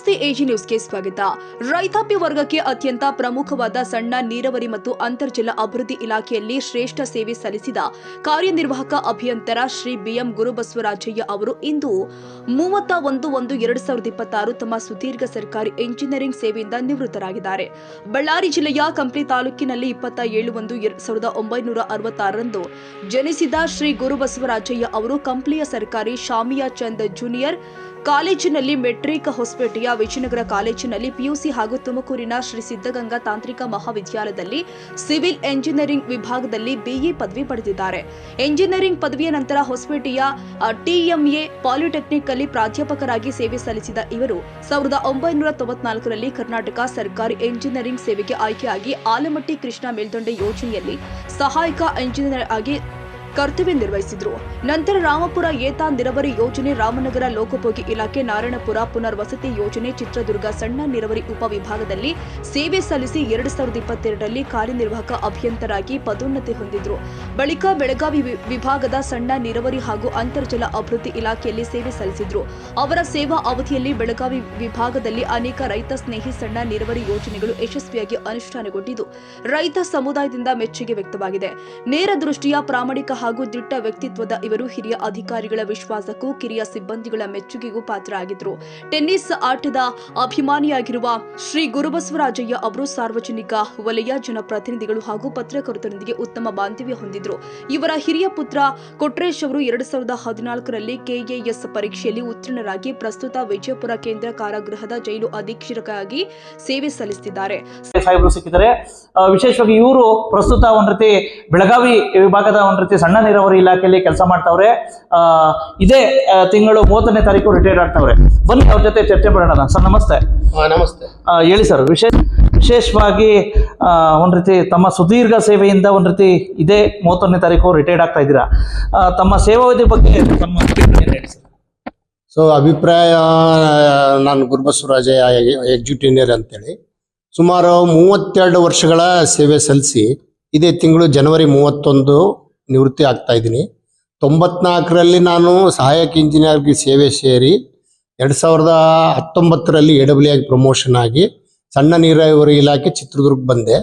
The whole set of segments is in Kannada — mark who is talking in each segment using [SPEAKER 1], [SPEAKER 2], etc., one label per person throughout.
[SPEAKER 1] ನಮಸ್ತೆ ಎಜಿ ನ್ಯೂಸ್ಗೆ ಸ್ವಾಗತ. ರೈತಾಪಿ ವರ್ಗಕ್ಕೆ ಅತ್ಯಂತ ಪ್ರಮುಖವಾದ ಸಣ್ಣ ನೀರಾವರಿ ಮತ್ತು ಅಂತರ್ಜಲ ಅಭಿವೃದ್ಧಿ ಇಲಾಖೆಯಲ್ಲಿ ಶ್ರೇಷ್ಠ ಸೇವೆ ಸಲ್ಲಿಸಿದ ಕಾರ್ಯನಿರ್ವಾಹಕ ಅಭಿಯಂತರ ಶ್ರೀ ಬಿಎಂ ಗುರುಬಸವರಾಜಯ್ಯ ಅವರು ಇಂದು 31/1/2026 ತಮ್ಮ ಸುದೀರ್ಘ ಸರ್ಕಾರಿ ಎಂಜಿನಿಯರಿಂಗ್ ಸೇವೆಯಿಂದ ನಿವೃತ್ತರಾಗಿದ್ದಾರೆ. ಬಳ್ಳಾರಿ ಜಿಲ್ಲೆಯ ಕಂಪ್ಲಿ ತಾಲೂಕಿನಲ್ಲಿ 27/1/1966 ಜನಿಸಿದ ಶ್ರೀ ಗುರುಬಸವರಾಜಯ್ಯ ಅವರು ಕಂಪ್ಲಿಯ ಸರ್ಕಾರಿ ಶಾಮಿಯಾ ಚಂದ್ ಜೂನಿಯರ್ ಕಾಲೇಜಿನಲ್ಲಿ ಮೆಟ್ರಿಕ್, ಹೊಸಪೇಟೆಯ ವಿಜಯನಗರ ಕಾಲೇಜಿನಲ್ಲಿ ಪಿಯುಸಿ ಹಾಗೂ ತುಮಕೂರಿನ ಶ್ರೀ ಸಿದ್ಧಗಂಗಾ ತಾಂತ್ರಿಕ ಮಹಾವಿದ್ಯಾಲಯದಲ್ಲಿ ಸಿವಿಲ್ ಎಂಜಿನಿಯರಿಂಗ್ ವಿಭಾಗದಲ್ಲಿ ಬಿಇ ಪದವಿ ಪಡೆದಿದ್ದಾರೆ. ಎಂಜಿನಿಯರಿಂಗ್ ಪದವಿಯ ನಂತರ ಹೊಸಪೇಟೆಯ ಟಿಎಂಎ ಪಾಲಿಟೆಕ್ನಿಕ್ ಅಲ್ಲಿ ಪ್ರಾಧ್ಯಾಪಕರಾಗಿ ಸೇವೆ ಸಲ್ಲಿಸಿದ ಇವರು 1994ರಲ್ಲಿ ಕರ್ನಾಟಕ ಸರ್ಕಾರಿ ಎಂಜಿನಿಯರಿಂಗ್ ಸೇವೆಗೆ ಆಯ್ಕೆಯಾಗಿ ಆಲಮಟ್ಟಿ ಕೃಷ್ಣಾ ಮೇಲ್ದಂಡೆ ಯೋಜನೆಯಲ್ಲಿ ಸಹಾಯಕ ಎಂಜಿನಿಯರ್ ಆಗಿ ಕರ್ತವ್ಯ ನಿರ್ವಹಿಸಿದ್ರು. ನಂತರ ರಾಮಪುರ ಏತ ನೀರಾವರಿ ಯೋಜನೆ, ರಾಮನಗರ ಲೋಕೋಪಯೋಗಿ ಇಲಾಖೆ, ನಾರಾಯಣಪುರ ಪುನರ್ವಸತಿ ಯೋಜನೆ, ಚಿತ್ರದುರ್ಗ ಸಣ್ಣ ನೀರಾವರಿ ಉಪವಿಭಾಗದಲ್ಲಿ ಸೇವೆ ಸಲ್ಲಿಸಿ 2022ರಲ್ಲಿ ಕಾರ್ಯನಿರ್ವಾಹಕ ಅಭಿಯಂತರಾಗಿ ಪದೋನ್ನತಿ ಹೊಂದಿದ್ರು. ಬಳಿಕ ಬೆಳಗಾವಿ ವಿಭಾಗದ ಸಣ್ಣ ನೀರಾವರಿ ಹಾಗೂ ಅಂತರ್ಜಲ ಅಭಿವೃದ್ಧಿ ಇಲಾಖೆಯಲ್ಲಿ ಸೇವೆ ಸಲ್ಲಿಸಿದ್ರು. ಅವರ ಸೇವಾ ಅವಧಿಯಲ್ಲಿ ಬೆಳಗಾವಿ ವಿಭಾಗದಲ್ಲಿ ಅನೇಕ ರೈತ ಸ್ನೇಹಿ ಸಣ್ಣ ನೀರಾವರಿ ಯೋಜನೆಗಳು ಯಶಸ್ವಿಯಾಗಿ ಅನುಷ್ಠಾನಗೊಂಡಿದ್ದು ರೈತ ಸಮುದಾಯದಿಂದ ಮೆಚ್ಚುಗೆ ವ್ಯಕ್ತವಾಗಿದೆ. ನೇರ ದೃಷ್ಟಿಯ, ಪ್ರಾಮಾಣಿಕ ಹಾಗೂ ದಿಟ್ಟ ವ್ಯಕ್ತಿತ್ವದ ಇವರು ಹಿರಿಯ ಅಧಿಕಾರಿಗಳ ವಿಶ್ವಾಸಕ್ಕೂ ಕಿರಿಯ ಸಿಬ್ಬಂದಿಗಳ ಮೆಚ್ಚುಗೆಗೂ ಪಾತ್ರರಾಗಿದ್ದರು. ಟೆನ್ನಿಸ್ ಆಟದ ಅಭಿಮಾನಿಯಾಗಿರುವ ಶ್ರೀ ಗುರುಬಸವರಾಜಯ್ಯ ಅವರು ಸಾರ್ವಜನಿಕ ವಲಯ, ಜನಪ್ರತಿನಿಧಿಗಳು ಹಾಗೂ ಪತ್ರಕರ್ತರೊಂದಿಗೆ ಉತ್ತಮ ಬಾಂಧವ್ಯ ಹೊಂದಿದ್ರು. ಇವರ ಹಿರಿಯ ಪುತ್ರ ಕೊಟ್ರೇಶ್ ಅವರು 2014ರಲ್ಲಿ ಕೆಎಎಸ್ ಪರೀಕ್ಷೆಯಲ್ಲಿ ಉತ್ತೀರ್ಣರಾಗಿ ಪ್ರಸ್ತುತ ವಿಜಯಪುರ ಕೇಂದ್ರ ಕಾರಾಗೃಹದ ಜೈಲು ಅಧೀಕ್ಷಕರಾಗಿ ಸೇವೆ ಸಲ್ಲಿಸುತ್ತಿದ್ದಾರೆ.
[SPEAKER 2] ವಿಶೇಷವಾಗಿ ಇವರು ಪ್ರಸ್ತುತ ಒಂದ್ ರೀತಿ ಬೆಳಗಾವಿ ವಿಭಾಗದ ಒಂದ್ ರೀತಿ ಸಣ್ಣ ನೀರಾವರಿ ಇಲಾಖೆಯಲ್ಲಿ ಕೆಲಸ ಮಾಡ್ತಾವ್ರೆ. ಇದೇ ತಿಂಗಳು 30ನೇ ತಾರೀಕು ರಿಟೈರ್ಡ್ ಆಗ್ತಾವ್ರೆ. ಬನ್ನಿ ಅವ್ರ ಜೊತೆ ಚರ್ಚೆ ಮಾಡೋಣ. ಸರ್ ನಮಸ್ತೆ.
[SPEAKER 3] ನಮಸ್ತೆ.
[SPEAKER 2] ಹೇಳಿ ಸರ್, ವಿಶೇಷವಾಗಿ ಒಂದ್ ರೀತಿ ತಮ್ಮ ಸುದೀರ್ಘ ಸೇವೆಯಿಂದ ಒಂದ್ ರೀತಿ ಇದೇ 31ನೇ ತಾರೀಕು ರಿಟೈರ್ಡ್ ಆಗ್ತಾ ಇದ್ದೀರಾ. ತಮ್ಮ ಸೇವಾವಧಿ ಬಗ್ಗೆ ತಮ್ಮ ಹೇಳಿ ಸರ್.
[SPEAKER 3] ಸೊ ಅಭಿಪ್ರಾಯ, ನಾನು ಗುರುಬಸವರಾಜಯ್ಯ ಎಕ್ಸಿಕ್ಯೂಟಿವ್ ಇಂಜಿನಿಯರ್ ಅಂತೇಳಿ ಸುಮಾರು 32 ವರ್ಷಗಳ ಸೇವೆ ಸಲ್ಲಿಸಿ ಇದೇ ತಿಂಗಳು ಜನವರಿ 31 ನಿವೃತ್ತಿ ಆಗ್ತಾ ಇದ್ದೀನಿ. 94ರಲ್ಲಿ ನಾನು ಸಹಾಯಕ ಇಂಜಿನಿಯರ್ಗೆ ಸೇವೆ ಸೇರಿ 2019ರಲ್ಲಿ AWE ಆಗಿ ಪ್ರಮೋಷನ್ ಆಗಿ ಸಣ್ಣ ನೀರಾವರಿ ಇಲಾಖೆ ಚಿತ್ರದುರ್ಗ ಬಂದೆ.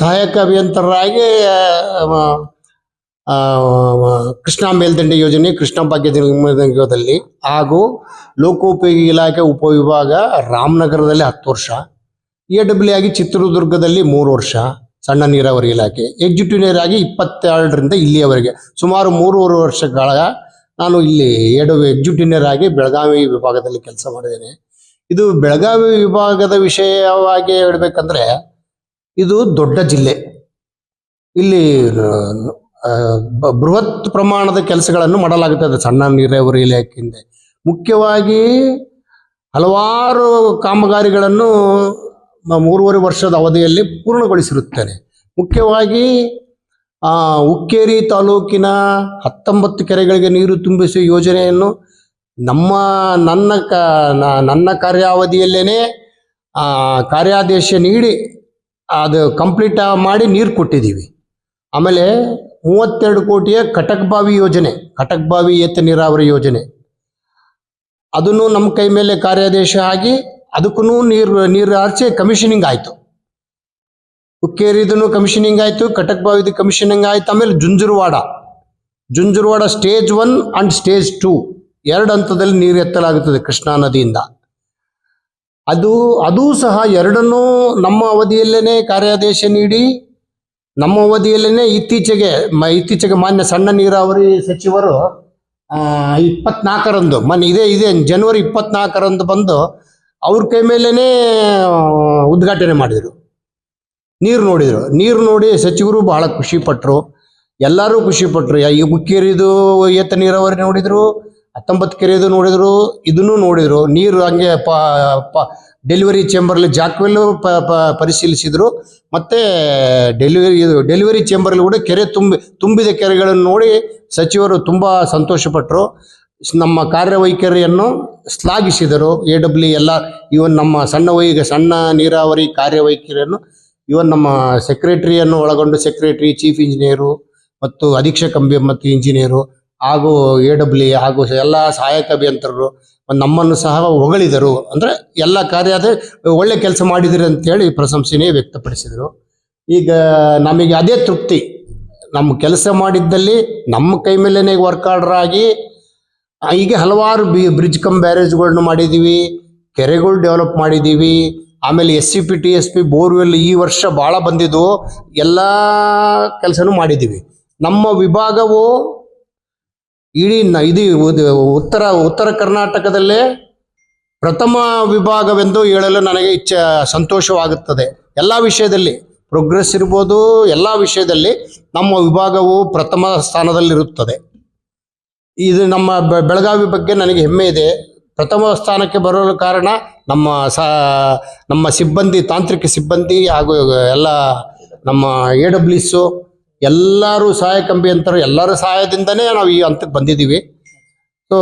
[SPEAKER 3] ಸಹಾಯಕ ಅಭಿಯಂತರರಾಗಿ ಕೃಷ್ಣಾ ಮೇಲ್ದಂಡೆ ಯೋಜನೆ, ಕೃಷ್ಣಾ ಭಾಗ್ಯದಲ್ಲಿ ಹಾಗೂ ಲೋಕೋಪಯೋಗಿ ಇಲಾಖೆ ಉಪವಿಭಾಗ ರಾಮನಗರದಲ್ಲಿ 10 ವರ್ಷ, AWE ಆಗಿ ಚಿತ್ರದುರ್ಗದಲ್ಲಿ 3 ವರ್ಷ, ಸಣ್ಣ ನೀರಾವರಿ ಇಲಾಖೆ ಎಕ್ಸಿಕ್ಯೂಟಿವ್ ಇಂಜಿನಿಯರ್ ಆಗಿ 22ರಿಂದ ಇಲ್ಲಿಯವರೆಗೆ ಸುಮಾರು 3.5 ವರ್ಷಗಳ ನಾನು ಇಲ್ಲಿ AWE ಎಕ್ಸಿಕ್ಯೂಟಿವ್ ಇಂಜಿನಿಯರ್ ಆಗಿ ಬೆಳಗಾವಿ ವಿಭಾಗದಲ್ಲಿ ಕೆಲಸ ಮಾಡಿದ್ದೇನೆ. ಇದು ಬೆಳಗಾವಿ ವಿಭಾಗದ ವಿಷಯವಾಗಿ ಹೇಳ್ಬೇಕಂದ್ರೆ ಇದು ದೊಡ್ಡ ಜಿಲ್ಲೆ. ಇಲ್ಲಿ ಬೃಹತ್ ಪ್ರಮಾಣದ ಕೆಲಸಗಳನ್ನು ಮಾಡಲಾಗುತ್ತದೆ ಸಣ್ಣ ನೀರಾವರಿ ಇಲಾಖೆಯಿಂದ. ಮುಖ್ಯವಾಗಿ ಹಲವಾರು ಕಾಮಗಾರಿಗಳನ್ನು 3.5 ವರ್ಷದ ಅವಧಿಯಲ್ಲಿ ಪೂರ್ಣಗೊಳಿಸಿರುತ್ತೇನೆ. ಮುಖ್ಯವಾಗಿ ಹುಕ್ಕೇರಿ ತಾಲೂಕಿನ 19 ಕೆರೆಗಳಿಗೆ ನೀರು ತುಂಬಿಸುವ ಯೋಜನೆಯನ್ನು ನನ್ನ ಕಾರ್ಯಾವಧಿಯಲ್ಲೇನೆ ಕಾರ್ಯಾದೇಶ ನೀಡಿ ಅದು ಕಂಪ್ಲೀಟ್ ಮಾಡಿ ನೀರು ಕೊಟ್ಟಿದ್ದೀವಿ. ಆಮೇಲೆ 32 ಕೋಟಿಯ ಕಟಕ್ಬಾವಿ ಯೋಜನೆ, ಕಟಕ್ಬಾವಿ ಏತ ನೀರಾವರಿ ಯೋಜನೆ, ಅದನ್ನು ನಮ್ಮ ಕೈ ಮೇಲೆ ಕಾರ್ಯಾದೇಶ ಆಗಿ ಅದಕ್ಕೂ ನೀರು ಹಾರಿಸಿ ಕಮಿಷನಿಂಗ್ ಆಯಿತು. ಹುಕ್ಕೇರಿದೂ ಕಮಿಷನಿಂಗ್ ಆಯಿತು, ಕಟಕ್ಬಾವಿದು ಕಮಿಷನಿಂಗ್ ಆಯಿತು. ಆಮೇಲೆ ಜುಂಜುರವಾಡ ಸ್ಟೇಜ್ 1 ಅಂಡ್ ಸ್ಟೇಜ್ 2 2 ಹಂತದಲ್ಲಿ ನೀರು ಎತ್ತಲಾಗುತ್ತದೆ ಕೃಷ್ಣಾ ನದಿಯಿಂದ. ಅದು ಸಹ ಎರಡನ್ನೂ ನಮ್ಮ ಅವಧಿಯಲ್ಲೇ ಕಾರ್ಯಾದೇಶ ನೀಡಿ ನಮ್ಮ ಅವಧಿಯಲ್ಲೇ ಇತ್ತೀಚೆಗೆ ಮಾನ್ಯ ಸಣ್ಣ ನೀರಾವರಿ ಸಚಿವರು 24ರಂದು ಇದೇ ಜನವರಿ 24ರಂದು ಬಂದು ಅವ್ರ ಕೈ ಮೇಲೇ ಉದ್ಘಾಟನೆ ಮಾಡಿದರು. ನೀರು ನೋಡಿ ಸಚಿವರು ಬಹಳ ಖುಷಿಪಟ್ಟರು, ಎಲ್ಲರೂ ಖುಷಿಪಟ್ಟರು. ಈ ಹುಕ್ಕೇರಿದು ಏತ ನೀರಾವರಿ ನೋಡಿದರು, 19 ಕೆರೆದು ನೋಡಿದರು, ಇದನ್ನು ನೋಡಿದರು. ನೀರು ಹಂಗೆ ಡೆಲಿವರಿ ಚೇಂಬರ್ಲಿ ಜಾಕ್ವೆಲ್ಲು ಪರಿಶೀಲಿಸಿದರು. ಮತ್ತು ಡೆಲಿವರಿ ಚೇಂಬರ್ಲಿ ಕೂಡ ತುಂಬಿದ ಕೆರೆಗಳನ್ನು ನೋಡಿ ಸಚಿವರು ತುಂಬ ಸಂತೋಷಪಟ್ಟರು. ನಮ್ಮ ಕಾರ್ಯವೈಖರಿಯನ್ನು ಶ್ಲಾಘಿಸಿದರು. AWE ಎಲ್ಲ ಇವನ್ ನಮ್ಮ ಸಣ್ಣ ನೀರಾವರಿ ಕಾರ್ಯವೈಖರಿಯನ್ನು ಇವನ್ ನಮ್ಮ ಸೆಕ್ರೆಟರಿಯನ್ನು ಒಳಗೊಂಡು ಸೆಕ್ರೆಟರಿ, ಚೀಫ್ ಇಂಜಿನಿಯರು ಮತ್ತು ಅಧೀಕ್ಷಕ ಮತ್ತು ಇಂಜಿನಿಯರು ಹಾಗೂ AWE ಹಾಗೂ ಎಲ್ಲ ಸಹಾಯಕ ಅಭಿಯಂತರರು ನಮ್ಮನ್ನು ಸಹ ಹೊಗಳಿದರು. ಅಂದರೆ ಎಲ್ಲ ಕಾರ್ಯದ ಒಳ್ಳೆ ಕೆಲಸ ಮಾಡಿದಿರಿ ಅಂತೇಳಿ ಪ್ರಶಂಸೆನೇ ವ್ಯಕ್ತಪಡಿಸಿದರು. ಈಗ ನಮಗೆ ಅದೇ ತೃಪ್ತಿ, ನಮ್ಮ ಕೆಲಸ ಮಾಡಿದ್ದಲ್ಲಿ ನಮ್ಮ ಕೈ ಮೇಲೇ ವರ್ಕ್ ಆರ್ಡರ್ ಆಗಿ ಹೀಗೆ ಹಲವಾರು ಬ್ರಿಡ್ಜ್ ಕಮ್ ಬ್ಯಾರೇಜ್ಗಳನ್ನ ಮಾಡಿದ್ದೀವಿ, ಕೆರೆಗಳು ಡೆವಲಪ್ ಮಾಡಿದ್ದೀವಿ. ಆಮೇಲೆ SCP TSP ಬೋರ್ವೆಲ್ ಈ ವರ್ಷ ಭಾಳ ಬಂದಿದ್ದು, ಎಲ್ಲ ಕೆಲಸನೂ ಮಾಡಿದ್ದೀವಿ. ನಮ್ಮ ವಿಭಾಗವು ಇಡೀ ಇದು ಉತ್ತರ ಕರ್ನಾಟಕದಲ್ಲೇ ಪ್ರಥಮ ವಿಭಾಗವೆಂದು ಹೇಳಲು ನನಗೆ ಸಂತೋಷವಾಗುತ್ತದೆ. ಎಲ್ಲ ವಿಷಯದಲ್ಲಿ ಪ್ರೋಗ್ರೆಸ್ ಇರ್ಬೋದು, ಎಲ್ಲ ವಿಷಯದಲ್ಲಿ ನಮ್ಮ ವಿಭಾಗವು ಪ್ರಥಮ ಸ್ಥಾನದಲ್ಲಿರುತ್ತದೆ. ಇದು ನಮ್ಮ ಬೆಳಗಾವಿ ಬಗ್ಗೆ ನನಗೆ ಹೆಮ್ಮೆ ಇದೆ. ಪ್ರಥಮ ಸ್ಥಾನಕ್ಕೆ ಬರಲು ಕಾರಣ ನಮ್ಮ ಸಿಬ್ಬಂದಿ, ತಾಂತ್ರಿಕ ಸಿಬ್ಬಂದಿ ಹಾಗೂ ಎಲ್ಲ ನಮ್ಮ AWEs ಎಲ್ಲರೂ ಸಹಾಯಕ ಅಭಿಯಂತರರು ಎಲ್ಲರ ಸಹಾಯದಿಂದನೇ ನಾವು ಈ ಹಂತಕ್ಕೆ ಬಂದಿದ್ದೀವಿ. ಸೊ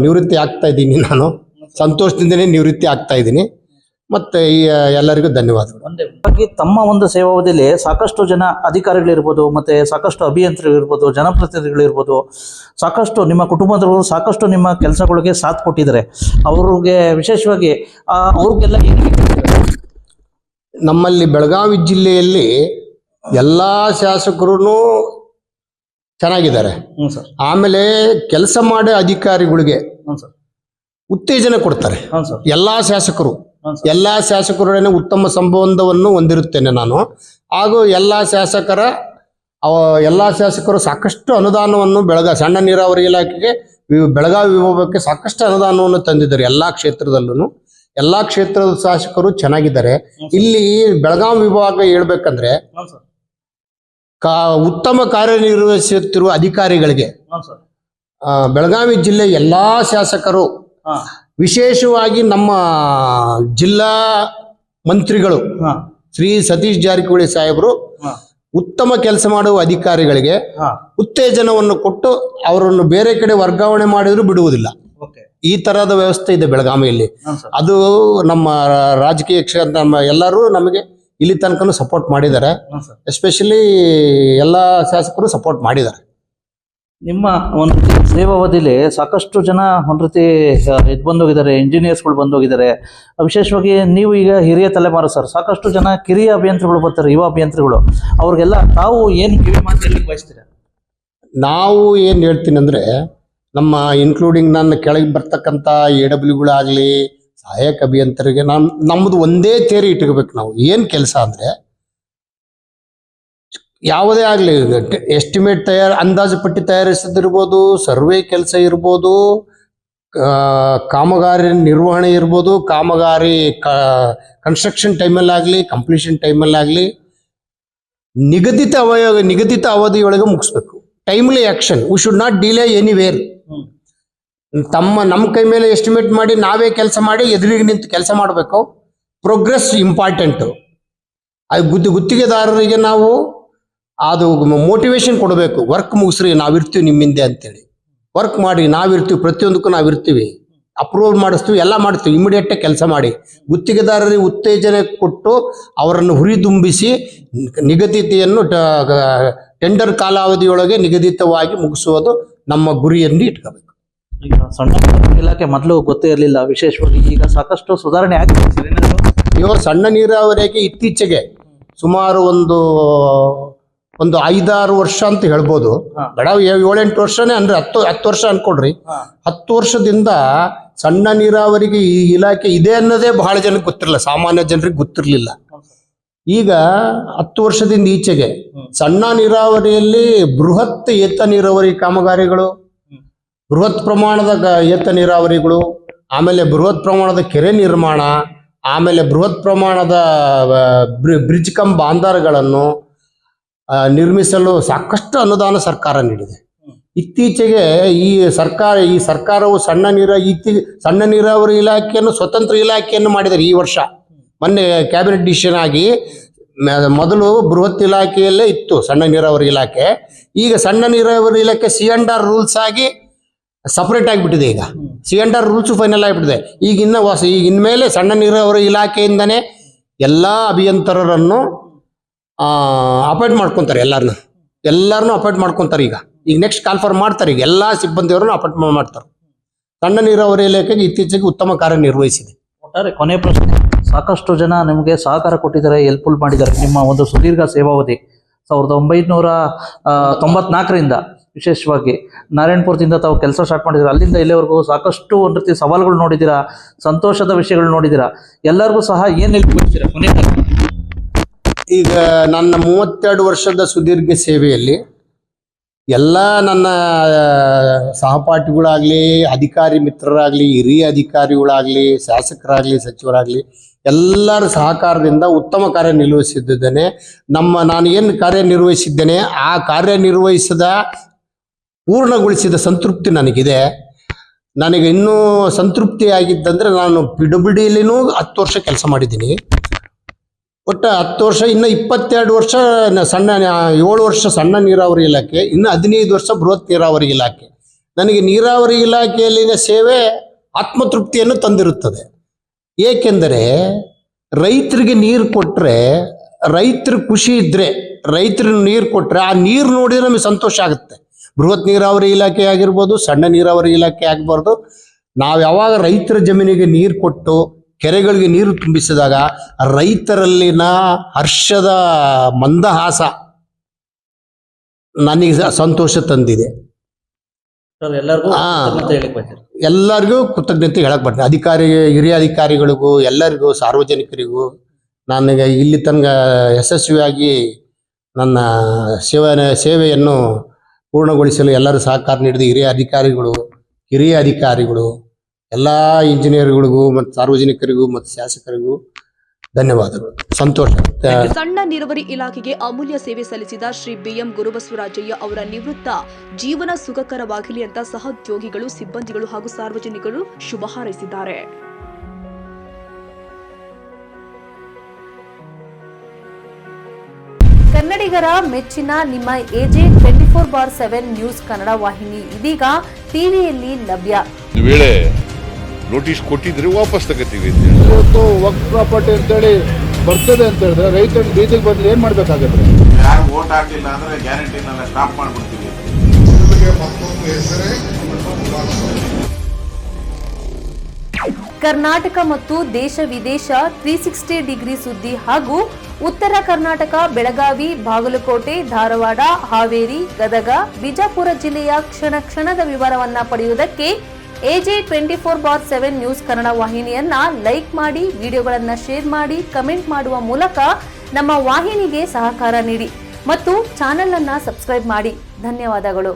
[SPEAKER 3] ನಿವೃತ್ತಿ ಆಗ್ತಾ ಇದ್ದೀನಿ, ನಾನು ಸಂತೋಷದಿಂದನೇ ನಿವೃತ್ತಿ ಆಗ್ತಾ ಇದ್ದೀನಿ. ಮತ್ತು ಎಲ್ಲರಿಗೂ ಧನ್ಯವಾದಗಳು.
[SPEAKER 2] ಒಂದೇ ತಮ್ಮ ಒಂದು ಸೇವಾವಧಿಯಲ್ಲಿ ಸಾಕಷ್ಟು ಜನ ಅಧಿಕಾರಿಗಳಿರ್ಬೋದು, ಮತ್ತು ಸಾಕಷ್ಟು ಅಭಿಯಂತರಿರ್ಬೋದು, ಜನಪ್ರತಿನಿಧಿಗಳಿರ್ಬೋದು, ಸಾಕಷ್ಟು ನಿಮ್ಮ ಕುಟುಂಬದವರು ಸಾಕಷ್ಟು ನಿಮ್ಮ ಕೆಲಸಗಳಿಗೆ ಸಾಥ್ ಕೊಟ್ಟಿದ್ದಾರೆ. ಅವ್ರಿಗೆ ವಿಶೇಷವಾಗಿ ಅವ್ರಿಗೆಲ್ಲ ಏನು
[SPEAKER 3] ನಮ್ಮಲ್ಲಿ ಬೆಳಗಾವಿ ಜಿಲ್ಲೆಯಲ್ಲಿ ಎಲ್ಲ ಶಾಸಕರು ಚೆನ್ನಾಗಿದ್ದಾರೆ.
[SPEAKER 2] ಸರ್.
[SPEAKER 3] ಆಮೇಲೆ ಕೆಲಸ ಮಾಡೋ ಅಧಿಕಾರಿಗಳಿಗೆ
[SPEAKER 2] ಸರ್
[SPEAKER 3] ಉತ್ತೇಜನ ಕೊಡ್ತಾರೆ.
[SPEAKER 2] ಸರ್.
[SPEAKER 3] ಎಲ್ಲ ಶಾಸಕರು
[SPEAKER 2] ಸರ್.
[SPEAKER 3] ಎಲ್ಲ ಶಾಸಕರೊಡನೆ ಉತ್ತಮ ಸಂಬಂಧವನ್ನು ಹೊಂದಿರುತ್ತೇನೆ ನಾನು. ಹಾಗೂ ಎಲ್ಲ ಶಾಸಕರು ಸಾಕಷ್ಟು ಅನುದಾನವನ್ನು ಸಣ್ಣ ನೀರಾವರಿ ಇಲಾಖೆಗೆ ಬೆಳಗಾವಿ ವಿಭಾಗಕ್ಕೆ ಸಾಕಷ್ಟು ಅನುದಾನವನ್ನು ತಂದಿದ್ದಾರೆ. ಎಲ್ಲ ಕ್ಷೇತ್ರದಲ್ಲೂ ಎಲ್ಲ ಕ್ಷೇತ್ರದ ಶಾಸಕರು ಚೆನ್ನಾಗಿದ್ದಾರೆ. ಇಲ್ಲಿ ಬೆಳಗಾವಿ ವಿಭಾಗ ಹೇಳ್ಬೇಕಂದ್ರೆ ಉತ್ತಮ ಕಾರ್ಯನಿರ್ವಹಿಸುತ್ತಿರುವ ಅಧಿಕಾರಿಗಳಿಗೆ ಬೆಳಗಾವಿ ಜಿಲ್ಲೆ ಎಲ್ಲ ಶಾಸಕರು, ವಿಶೇಷವಾಗಿ ನಮ್ಮ ಜಿಲ್ಲಾ ಮಂತ್ರಿಗಳು ಶ್ರೀ ಸತೀಶ್ ಜಾರಕಿಹೊಳಿ ಸಾಹೇಬರು ಉತ್ತಮ ಕೆಲಸ ಮಾಡುವ ಅಧಿಕಾರಿಗಳಿಗೆ ಉತ್ತೇಜನವನ್ನು ಕೊಟ್ಟು ಅವರನ್ನು ಬೇರೆ ಕಡೆ ವರ್ಗಾವಣೆ ಮಾಡಿದ್ರು ಬಿಡುವುದಿಲ್ಲ. ಈ ತರಹದ ವ್ಯವಸ್ಥೆ ಇದೆ ಬೆಳಗಾವಿಯಲ್ಲಿ. ಅದು ನಮ್ಮ ರಾಜಕೀಯ ಕ್ಷೇತ್ರ ನಮ್ಮ ಎಲ್ಲರೂ ನಮಗೆ ಇಲ್ಲಿ ತನಕನೂ ಸಪೋರ್ಟ್ ಮಾಡಿದ್ದಾರೆ. ಎಸ್ಪೆಷಲಿ ಎಲ್ಲ ಶಾಸಕರು ಸಪೋರ್ಟ್ ಮಾಡಿದ್ದಾರೆ.
[SPEAKER 2] ನಿಮ್ಮ ಒಂದು ಸೇವಾವಧಿಲಿ ಸಾಕಷ್ಟು ಜನ ಒಂದು ರೀತಿ ಇದು ಬಂದೋಗಿದ್ದಾರೆ, ಇಂಜಿನಿಯರ್ಸ್ಗಳು ಬಂದೋಗಿದ್ದಾರೆ. ವಿಶೇಷವಾಗಿ ನೀವು ಈಗ ಹಿರಿಯ ತಲೆಮಾರು ಸರ್, ಸಾಕಷ್ಟು ಜನ ಕಿರಿಯ ಅಭಿಯಂತರಗಳು ಬರ್ತಾರೆ, ಯುವ ಅಭಿಯಂತರಗಳು. ಅವ್ರಿಗೆಲ್ಲ ತಾವು ಏನು ಕಿವಿ ಮಾತು ಹೇಳಲಿಕ್ಕೆ ಬಯಸ್ತೀರ?
[SPEAKER 3] ನಾವು ಏನು ಹೇಳ್ತೀನಿ ಅಂದರೆ, ನಮ್ಮ ಇನ್ಕ್ಲೂಡಿಂಗ್ ನನ್ನ ಕೆಳಗೆ ಬರ್ತಕ್ಕಂಥ AWEಗಳಾಗಲಿ ಸಹಾಯಕ ಅಭಿಯಂತರಿಗೆ ನಮ್ಮದು ಒಂದೇ ತೇರಿ ಇಟ್ಕೋಬೇಕು. ನಾವು ಏನು ಕೆಲಸ ಅಂದರೆ ಯಾವುದೇ ಆಗಲಿ, ಎಸ್ಟಿಮೇಟ್ ಅಂದಾಜು ಪಟ್ಟಿ ತಯಾರಿಸೋದಿರ್ಬೋದು, ಸರ್ವೆ ಕೆಲಸ ಇರ್ಬೋದು, ಕಾಮಗಾರಿ ನಿರ್ವಹಣೆ ಇರ್ಬೋದು, ಕಾಮಗಾರಿ ಕನ್ಸ್ಟ್ರಕ್ಷನ್ ಟೈಮಲ್ಲಾಗಲಿ ಕಂಪ್ಲೀಷನ್ ಟೈಮಲ್ಲಾಗಲಿ ನಿಗದಿತ ಅವಧಿಯೊಳಗೆ ಮುಗಿಸ್ಬೇಕು. Timely action, we should not delay anywhere. ನಮ್ಮ ಕೈ ಮೇಲೆ ಎಸ್ಟಿಮೇಟ್ ಮಾಡಿ ನಾವೇ ಕೆಲಸ ಮಾಡಿ ಎದುರಿಗೆ ನಿಂತು ಕೆಲಸ ಮಾಡಬೇಕು. Progress important. ಅದು ಗುತ್ತಿಗೆದಾರರಿಗೆ ನಾವು ಅದು ಮೋಟಿವೇಶನ್ ಕೊಡಬೇಕು. ವರ್ಕ್ ಮುಗಿಸ್ರಿ, ನಾವಿರ್ತೀವಿ ನಿಮ್ಮಿಂದೆ ಅಂತೇಳಿ. ವರ್ಕ್ ಮಾಡಿ, ನಾವಿರ್ತೀವಿ, ಪ್ರತಿಯೊಂದಕ್ಕೂ ನಾವಿರ್ತೀವಿ, ಅಪ್ರೂವಲ್ ಮಾಡಿಸ್ತೀವಿ, ಎಲ್ಲ ಮಾಡ್ತೀವಿ. ಇಮಿಡಿಯೇಟಾಗಿ ಕೆಲಸ ಮಾಡಿ ಗುತ್ತಿಗೆದಾರರಿಗೆ ಉತ್ತೇಜನ ಕೊಟ್ಟು ಅವರನ್ನು ಹುರಿದುಂಬಿಸಿ ನಿಗದಿತೆಯನ್ನು ಟೆಂಡರ್ ಕಾಲಾವಧಿಯೊಳಗೆ ನಿಗದಿತವಾಗಿ ಮುಗಿಸುವುದು ನಮ್ಮ ಗುರಿಯನ್ನು ಇಟ್ಕೋಬೇಕು.
[SPEAKER 2] ಈಗ ಸಣ್ಣ ಇಲಾಖೆ ಮೊದಲು ಗೊತ್ತೇ ಇರಲಿಲ್ಲ, ವಿಶೇಷವಾಗಿ ಈಗ ಸಾಕಷ್ಟು ಸುಧಾರಣೆ ಆಗಿದೆ.
[SPEAKER 3] ಇವಾಗ ಸಣ್ಣ ನೀರಾವರಿಗೆ ಇತ್ತೀಚೆಗೆ ಸುಮಾರು ಒಂದು 5-6 ವರ್ಷ ಅಂತ ಹೇಳ್ಬೋದು. ಬೇಡ 7-8 ವರ್ಷನೇ ಅಂದ್ರೆ 10 ವರ್ಷ ಅನ್ಕೊಡ್ರಿ. 10 ವರ್ಷದಿಂದ ಸಣ್ಣ ನೀರಾವರಿಗೆ ಈ ಇಲಾಖೆ ಇದೆ ಅನ್ನೋದೇ ಬಹಳ ಜನಕ್ಕೆ ಗೊತ್ತಿರಲಿಲ್ಲ, ಸಾಮಾನ್ಯ ಜನರಿಗೆ ಗೊತ್ತಿರಲಿಲ್ಲ. ಈಗ 10 ವರ್ಷದಿಂದ ಈಚೆಗೆ ಸಣ್ಣ ನೀರಾವರಿಯಲ್ಲಿ ಬೃಹತ್ ಏತ ನೀರಾವರಿ ಕಾಮಗಾರಿಗಳು, ಬೃಹತ್ ಪ್ರಮಾಣದ ಏತ ನೀರಾವರಿಗಳು, ಆಮೇಲೆ ಬೃಹತ್ ಪ್ರಮಾಣದ ಕೆರೆ ನಿರ್ಮಾಣ, ಆಮೇಲೆ ಬೃಹತ್ ಪ್ರಮಾಣದ ಬ್ರಿಡ್ಜ್ ಕಮ್ ಬಾಂಧರ್ಗಳನ್ನು ನಿರ್ಮಿಸಲು ಸಾಕಷ್ಟು ಅನುದಾನ ಸರ್ಕಾರ ನೀಡಿದೆ. ಇತ್ತೀಚೆಗೆ ಈ ಸರ್ಕಾರವು ಸಣ್ಣ ನೀರಾವರಿ ಇಲಾಖೆಯನ್ನು ಸ್ವತಂತ್ರ ಇಲಾಖೆಯನ್ನು ಮಾಡಿದ್ದಾರೆ. ಈ ವರ್ಷ ಮೊನ್ನೆ ಕ್ಯಾಬಿನೆಟ್ ಡಿಸಿಷನ್ ಆಗಿ, ಮೊದಲು ಬೃಹತ್ ಇಲಾಖೆಯಲ್ಲೇ ಇತ್ತು ಸಣ್ಣ ನೀರಾವರಿ ಇಲಾಖೆ. ಈಗ ಸಣ್ಣ ನೀರಾವರಿ ಇಲಾಖೆ C&R ರೂಲ್ಸ್ ಆಗಿ ಸಪ್ರೇಟ್ ಆಗಿಬಿಟ್ಟಿದೆ. ಈಗ C&R ರೂಲ್ಸ್ ಫೈನಲ್ ಆಗಿಬಿಟ್ಟಿದೆ. ಈಗ ಇನ್ಮೇಲೆ ಸಣ್ಣ ನೀರಾವರಿ ಇಲಾಖೆಯಿಂದನೇ ಎಲ್ಲ ಅಭಿಯಂತರರನ್ನು ಅಪಾಯಿಂಟ್ ಮಾಡ್ಕೊತಾರೆ. ಎಲ್ಲರನ್ನೂ ಅಪಾಯಿಂಟ್ ಮಾಡ್ಕೊತಾರೆ. ಈಗ ಈಗ ನೆಕ್ಸ್ಟ್ ಕಾಲ್ಫರ್ ಮಾಡ್ತಾರೆ, ಈಗ ಎಲ್ಲ ಸಿಬ್ಬಂದಿಯವರನ್ನು ಅಪಾಯಿಂಟ್ಮೆಂಟ್ ಮಾಡ್ತಾರೆ. ಸಣ್ಣ ನೀರಾವರಿ ಇಲಾಖೆಗೆ ಇತ್ತೀಚೆಗೆ ಉತ್ತಮ ಕಾರ್ಯನಿರ್ವಹಿಸಿದೆ.
[SPEAKER 2] ಒಟ್ಟಾರೆ ಕೊನೆ ಪ್ರಶ್ನೆ, ಸಾಕಷ್ಟು ಜನ ನಿಮಗೆ ಸಹಕಾರ ಕೊಟ್ಟಿದ್ದಾರೆ, ಹೆಲ್ಪ್ಫುಲ್ ಮಾಡಿದ್ದಾರೆ. ನಿಮ್ಮ ಒಂದು ಸುದೀರ್ಘ ಸೇವಾವಧಿ 1994ರಿಂದ ವಿಶೇಷವಾಗಿ ನಾರಾಯಣಪುರದಿಂದ ತಾವು ಕೆಲಸ ಸ್ಟಾರ್ಟ್ ಮಾಡಿದ್ದೀರಾ, ಅಲ್ಲಿಂದ ಇಲ್ಲಿವರೆಗೂ ಸಾಕಷ್ಟು ಒಂದು ರೀತಿ ಸವಾಲುಗಳು ನೋಡಿದ್ದೀರಾ, ಸಂತೋಷದ ವಿಷಯಗಳು ನೋಡಿದ್ದೀರಾ. ಎಲ್ಲರಿಗೂ ಸಹ ಏನು ಹೇಳ್ಕೊಡ್ತೀರಾ ಕೊನೆ?
[SPEAKER 3] ಈಗ ನನ್ನ 32 ವರ್ಷದ ಸುದೀರ್ಘ ಸೇವೆಯಲ್ಲಿ ಎಲ್ಲ ನನ್ನ ಸಹಪಾಠಿಗಳಾಗಲಿ, ಅಧಿಕಾರಿ ಮಿತ್ರರಾಗಲಿ, ಹಿರಿಯ ಅಧಿಕಾರಿಗಳಾಗಲಿ, ಶಾಸಕರಾಗಲಿ, ಸಚಿವರಾಗಲಿ ಎಲ್ಲರ ಸಹಕಾರದಿಂದ ಉತ್ತಮ ಕಾರ್ಯನಿರ್ವಹಿಸಿದ್ದೇನೆ. ನಾನು ಏನು ಕಾರ್ಯನಿರ್ವಹಿಸಿದ್ದೇನೆ ಆ ಕಾರ್ಯನಿರ್ವಹಿಸಿದ ಪೂರ್ಣಗೊಳಿಸಿದ ಸಂತೃಪ್ತಿ ನನಗಿದೆ. ನನಗೆ ಇನ್ನೂ ಸಂತೃಪ್ತಿ ಆಗಿದ್ದಂದರೆ ನಾನು PWDಯಲ್ಲಿನೂ 10 ವರ್ಷ ಕೆಲಸ ಮಾಡಿದ್ದೀನಿ. ಒಟ್ಟು 10 ವರ್ಷ, ಇನ್ನು 22 ವರ್ಷ 7 ವರ್ಷ ಸಣ್ಣ ನೀರಾವರಿ ಇಲಾಖೆ, ಇನ್ನು 15 ವರ್ಷ ಬೃಹತ್ ನೀರಾವರಿ ಇಲಾಖೆ. ನನಗೆ ನೀರಾವರಿ ಇಲಾಖೆಯಲ್ಲಿನ ಸೇವೆ ಆತ್ಮತೃಪ್ತಿಯನ್ನು ತಂದಿರುತ್ತದೆ. ಏಕೆಂದರೆ ರೈತರಿಗೆ ನೀರು ಕೊಟ್ಟರೆ, ರೈತರ ಖುಷಿ ಇದ್ದರೆ, ರೈತರಿಗೆ ನೀರು ಕೊಟ್ಟರೆ ಆ ನೀರು ನೋಡಿದರೆ ನಮಗೆ ಸಂತೋಷ ಆಗುತ್ತೆ. ಬೃಹತ್ ನೀರಾವರಿ ಇಲಾಖೆ ಆಗಿರ್ಬೋದು, ಸಣ್ಣ ನೀರಾವರಿ ಇಲಾಖೆ ಆಗಬಾರ್ದು, ನಾವು ಯಾವಾಗ ರೈತರ ಜಮೀನಿಗೆ ನೀರು ಕೊಟ್ಟು ಕೆರೆಗಳಿಗೆ ನೀರು ತುಂಬಿಸಿದಾಗ ರೈತರಲ್ಲಿನ ಹರ್ಷದ ಮಂದಹಾಸ ನನಗೆ ಸಂತೋಷ ತಂದಿದೆ. ಎಲ್ಲರಿಗೂ ಕೃತಜ್ಞತೆ ಹೇಳಕ್ ಬರ್ತದೆ. ಹಿರಿಯ ಅಧಿಕಾರಿಗಳಿಗೂ, ಎಲ್ಲರಿಗೂ, ಸಾರ್ವಜನಿಕರಿಗೂ ನನಗೆ ಇಲ್ಲಿ ತನಕ ಯಶಸ್ವಿಯಾಗಿ ನನ್ನ ಸೇವೆಯನ್ನು ಪೂರ್ಣಗೊಳಿಸಲು ಎಲ್ಲರೂ ಸಹಕಾರ ನೀಡಿದ ಹಿರಿಯ ಅಧಿಕಾರಿಗಳು ಎಲ್ಲ ಇಂಜಿನಿಯರ್ಗಳಿಗೂ ಮತ್ತು ಸಾರ್ವಜನಿಕರಿಗೂ ಮತ್ತು ಶಾಸಕರಿಗೂ ಧನ್ಯವಾದಗಳು. ಸಂತೋಷ.
[SPEAKER 1] ಸಣ್ಣ ನೀರಾವರಿ ಇಲಾಖೆಗೆ ಅಮೂಲ್ಯ ಸೇವೆ ಸಲ್ಲಿಸಿದ ಶ್ರೀ BM ಗುರುಬಸವರಾಜಯ್ಯ ಅವರ ನಿವೃತ್ತ ಜೀವನ ಸುಖಕರವಾಗಲಿ ಅಂತ ಸಹೋದ್ಯೋಗಿಗಳು, ಸಿಬ್ಬಂದಿಗಳು ಹಾಗೂ ಸಾರ್ವಜನಿಕರು ಶುಭ ಹಾರೈಸಿದ್ದಾರೆ.
[SPEAKER 4] ಕನ್ನಡಿಗರ ಮೆಚ್ಚಿನ ನಿಮ್ಮ AJ 24/7 ನ್ಯೂಸ್ ಕನ್ನಡ ವಾಹಿನಿ ಇದೀಗ ಟಿವಿಯಲ್ಲಿ ಲಭ್ಯ.
[SPEAKER 5] ವೇಳೆ ನೋಟಿಸ್ ಕೊಟ್ಟಿದ್ರೆ ವಾಪಸ್ ತಗೋತೀವಿ.
[SPEAKER 6] ಇವತ್ತು ವಕ್ಫ್ ಪ್ರಾಪರ್ಟಿ ಅಂತೇಳಿ ಬರ್ತದೆ ಅಂತ ಹೇಳಿದ್ರೆ ರೈತರು ಬೀದಿಗೆ ಬಂದ್ರೆ ಏನ್ ಮಾಡ್ಬೇಕಾಗತ್ತೆ?
[SPEAKER 5] ಯಾರು ವೋಟ್ ಹಾಕಲಿಲ್ಲ ಅಂದ್ರೆ ಗ್ಯಾರಂಟಿನೆಲ್ಲ ಸ್ಟಾಪ್ ಮಾಡ್ಬಿಡ್ತೀವಿ.
[SPEAKER 4] ಕರ್ನಾಟಕ ಮತ್ತು ದೇಶ ವಿದೇಶ 360 ಡಿಗ್ರಿ ಸುದ್ದಿ ಹಾಗೂ ಉತ್ತರ ಕರ್ನಾಟಕ, ಬೆಳಗಾವಿ, ಬಾಗಲಕೋಟೆ, ಧಾರವಾಡ, ಹಾವೇರಿ, ಗದಗ, ಬಿಜಾಪುರ ಜಿಲ್ಲೆಯ ಕ್ಷಣ ಕ್ಷಣದ ವಿವರವನ್ನ ಪಡೆಯುವುದಕ್ಕೆ AJ 24/7 ನ್ಯೂಸ್ ಕನ್ನಡ ವಾಹಿನಿಯನ್ನ ಲೈಕ್ ಮಾಡಿ, ವಿಡಿಯೋಗಳನ್ನ ಶೇರ್ ಮಾಡಿ, ಕಮೆಂಟ್ ಮಾಡುವ ಮೂಲಕ ನಮ್ಮ ವಾಹಿನಿಗೆ ಸಹಕಾರ ನೀಡಿ ಮತ್ತು ಚಾನೆಲ್ ಅನ್ನ ಸಬ್ಸ್ಕ್ರೈಬ್ ಮಾಡಿ. ಧನ್ಯವಾದಗಳು.